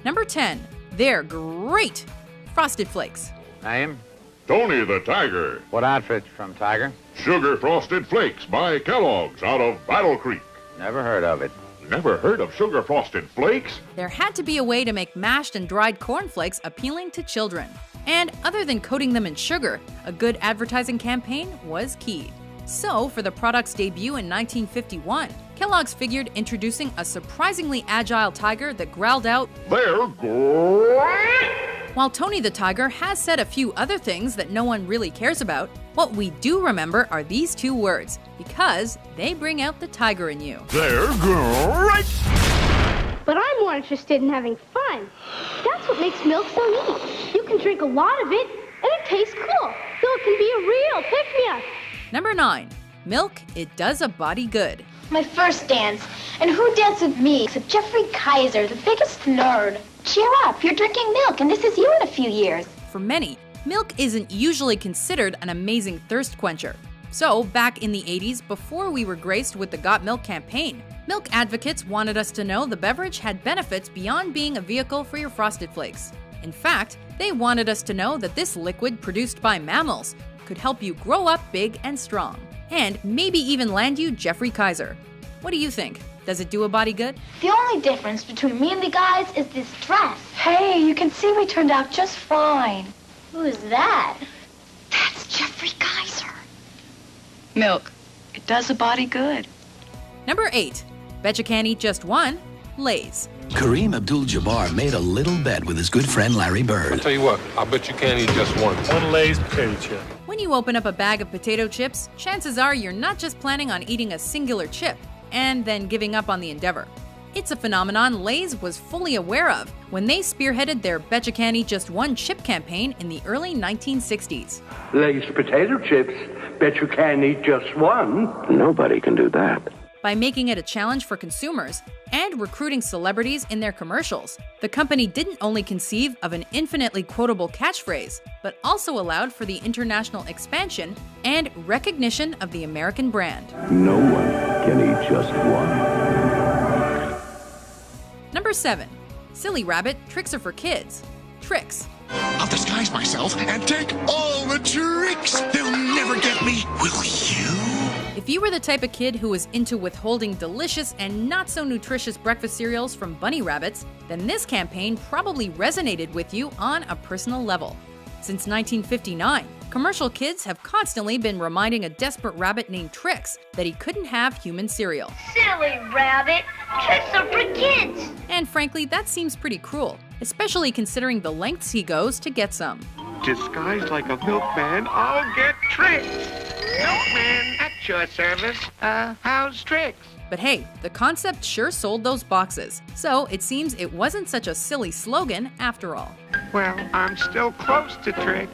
Number 10. They're great! Frosted Flakes. Name? Tony the Tiger. What outfit's from Tiger? Sugar Frosted Flakes by Kellogg's out of Battle Creek. Never heard of it. Never heard of Sugar Frosted Flakes? There had to be a way to make mashed and dried cornflakes appealing to children. And other than coating them in sugar, a good advertising campaign was key. So, for the product's debut in 1951, Kellogg's figured introducing a surprisingly agile tiger that growled out, "They're great!" While Tony the Tiger has said a few other things that no one really cares about, what we do remember are these two words, because they bring out the tiger in you. "They're great!" But I'm more interested in having fun. That's what makes milk so neat. You can drink a lot of it, and it tastes cool, so it can be a real pick-me-up. Number 9. Milk, it does a body good. My first dance. And who danced with me except Jeffrey Kaiser, the biggest nerd? Cheer up, you're drinking milk, and this is you in a few years. For many, milk isn't usually considered an amazing thirst quencher. So, back in the 80s, before we were graced with the Got Milk campaign, milk advocates wanted us to know the beverage had benefits beyond being a vehicle for your Frosted Flakes. In fact, they wanted us to know that this liquid produced by mammals could help you grow up big and strong, and maybe even land you Jeffrey Kaiser. What do you think? Does it do a body good? The only difference between me and the guys is this dress. Hey, you can see we turned out just fine. Who's that? That's Jeffrey Kaiser. Milk. It does a body good. Number 8. Betcha can't eat just one. Lay's. Kareem Abdul-Jabbar made a little bet with his good friend Larry Bird. I'll tell you what, I bet you can't eat just one. One Lay's potato chip. When you open up a bag of potato chips, chances are you're not just planning on eating a singular chip and then giving up on the endeavor. It's a phenomenon Lay's was fully aware of when they spearheaded their Betcha Can't Eat Just One chip campaign in the early 1960s. Lay's potato chips, bet you can't eat just one. Nobody can do that. By making it a challenge for consumers and recruiting celebrities in their commercials, the company didn't only conceive of an infinitely quotable catchphrase, but also allowed for the international expansion and recognition of the American brand. No one can eat just one. Number 7. Silly Rabbit, Tricks Are for Kids. Tricks. I'll disguise myself and take all the tricks. They'll never get me, will you? If you were the type of kid who was into withholding delicious and not so nutritious breakfast cereals from bunny rabbits, then this campaign probably resonated with you on a personal level. Since 1959, commercial kids have constantly been reminding a desperate rabbit named Trix that he couldn't have human cereal. Silly rabbit. Tricks are for kids. And frankly, that seems pretty cruel, especially considering the lengths he goes to get some. Disguised like a milkman, I'll get Trix. Milkman, at your service. How's Trix? But hey, the concept sure sold those boxes, so it seems it wasn't such a silly slogan after all. Well, I'm still close to Trix.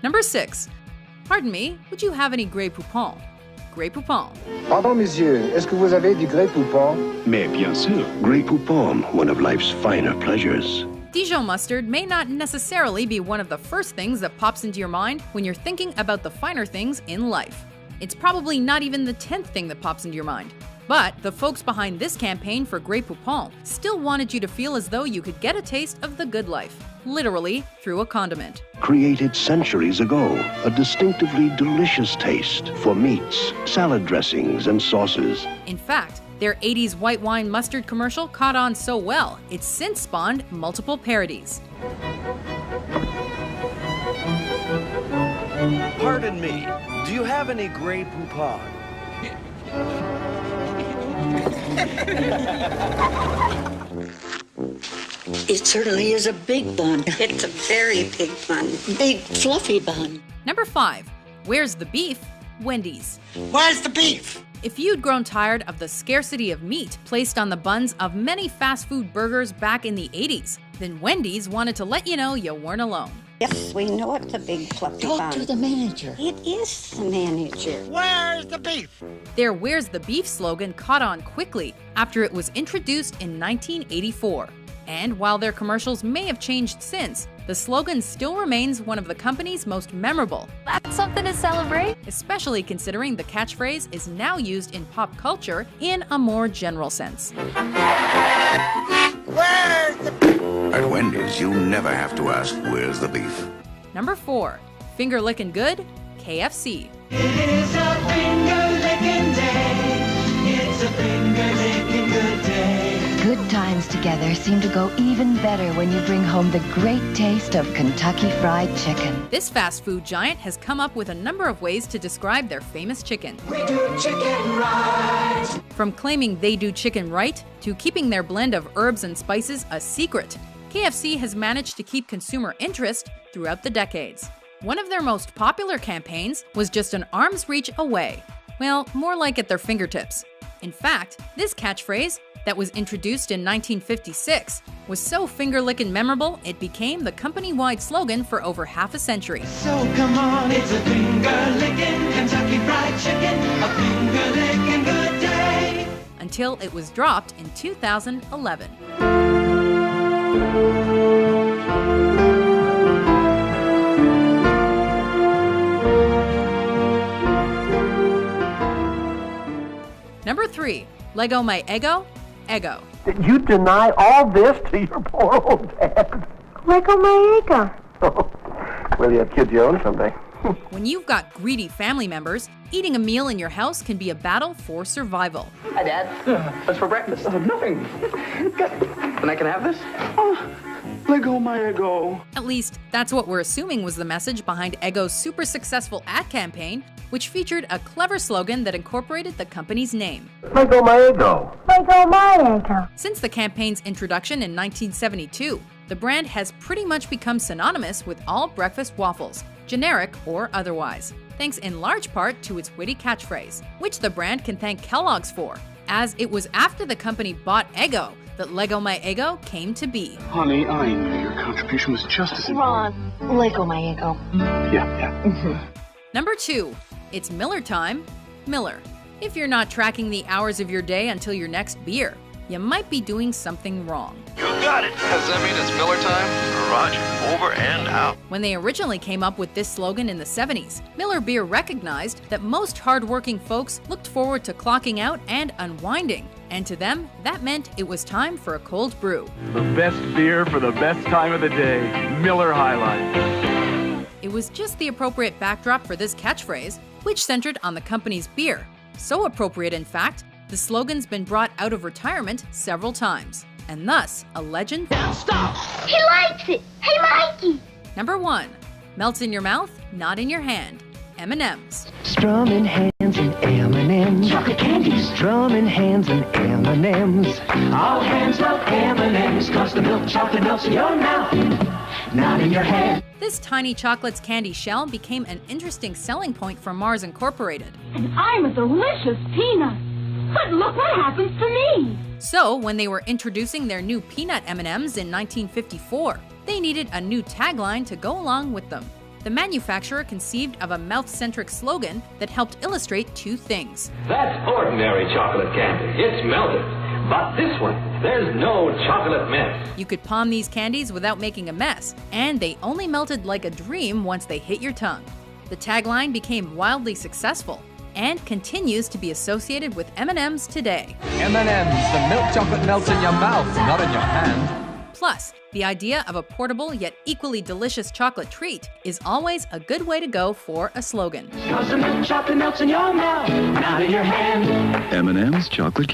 Number 6. Pardon me, would you have any Grey Poupon? Grey Poupon. Pardon, messieurs, est-ce que vous avez du Grey Poupon? Mais bien sûr. Grey Poupon, one of life's finer pleasures. Dijon mustard may not necessarily be one of the first things that pops into your mind when you're thinking about the finer things in life. It's probably not even the 10th thing that pops into your mind. But the folks behind this campaign for Grey Poupon still wanted you to feel as though you could get a taste of the good life, literally through a condiment. Created centuries ago, a distinctively delicious taste for meats, salad dressings, and sauces. In fact, their 80s white wine mustard commercial caught on so well, it's since spawned multiple parodies. Pardon me, do you have any Grey Poupon? It certainly is a big bun. It's a very big bun. Big, fluffy bun. Number 5. Where's the beef? Wendy's. Where's the beef? If you'd grown tired of the scarcity of meat placed on the buns of many fast food burgers back in the 80s, then Wendy's wanted to let you know you weren't alone. Yes, we know it's a big fluffy bun. Talk to the manager. It is the manager. Where's the beef? Their Where's the Beef slogan caught on quickly after it was introduced in 1984. And while their commercials may have changed since, the slogan still remains one of the company's most memorable. That's something to celebrate. Especially considering the catchphrase is now used in pop culture in a more general sense. Where Wendy's, you never have to ask, where's the beef? Number 4. Finger lickin' good? KFC. It is a finger-licking day. It's a finger-licking good day. Good times together seem to go even better when you bring home the great taste of Kentucky Fried Chicken. This fast food giant has come up with a number of ways to describe their famous chicken. We do chicken right. From claiming they do chicken right to keeping their blend of herbs and spices a secret, KFC has managed to keep consumer interest throughout the decades. One of their most popular campaigns was just an arm's reach away. Well, more like at their fingertips. In fact, this catchphrase, that was introduced in 1956, was so finger-lickin' memorable it became the company-wide slogan for over half a century. So come on, it's a finger-lickin' Kentucky Fried Chicken, a finger-lickin' good day. Until it was dropped in 2011. Number 3. Lego my Eggo? Eggo. Did you deny all this to your poor old dad? Lego my Eggo. Oh, well, you have kids your own someday. When you've got greedy family members, eating a meal in your house can be a battle for survival. Hi, Dad. What's for breakfast? Nothing. Then I can have this? Lego my Eggo. At least, that's what we're assuming was the message behind Eggo's super successful ad campaign, which featured a clever slogan that incorporated the company's name. Lego my Eggo. Lego my Eggo. Since the campaign's introduction in 1972, the brand has pretty much become synonymous with all breakfast waffles, generic or otherwise, thanks in large part to its witty catchphrase, which the brand can thank Kellogg's for, as it was after the company bought Eggo that Lego my Eggo came to be. Honey, I knew your contribution was just as important. Ron, Lego my Eggo. Yeah. Number 2. It's Miller time. Miller. If you're not tracking the hours of your day until your next beer, you might be doing something wrong. You got it. Does that mean it's Miller time? Roger, over and out. When they originally came up with this slogan in the 70s, Miller Beer recognized that most hardworking folks looked forward to clocking out and unwinding, and to them, that meant it was time for a cold brew. The best beer for the best time of the day, Miller High Life. It was just the appropriate backdrop for this catchphrase, which centered on the company's beer. So appropriate, in fact, the slogan's been brought out of retirement several times, and thus a legend. Now stop! He likes it! Hey, Mikey! Number 1. Melts in your mouth, not in your hand. M&M's. Strumming hands and M&M's. Chocolate candies. Strumming hands and M&M's. All hands love M&M's, cause the milk chocolate melts in your mouth, not in your hand. This tiny chocolate's candy shell became an interesting selling point for Mars Incorporated. And I'm a delicious peanut. But look what happens to me. So, when they were introducing their new peanut M&Ms in 1954, they needed a new tagline to go along with them. The manufacturer conceived of a mouth-centric slogan that helped illustrate two things. That's ordinary chocolate candy. It's melted. But this one, there's no chocolate mess. You could palm these candies without making a mess, and they only melted like a dream once they hit your tongue. The tagline became wildly successful and continues to be associated with M&Ms today. M&Ms, the milk chocolate melts in your mouth, not in your hand. Plus, the idea of a portable yet equally delicious chocolate treat is always a good way to go for a slogan. Cause the milk chocolate melts in your mouth, not in your hand. M&M's chocolate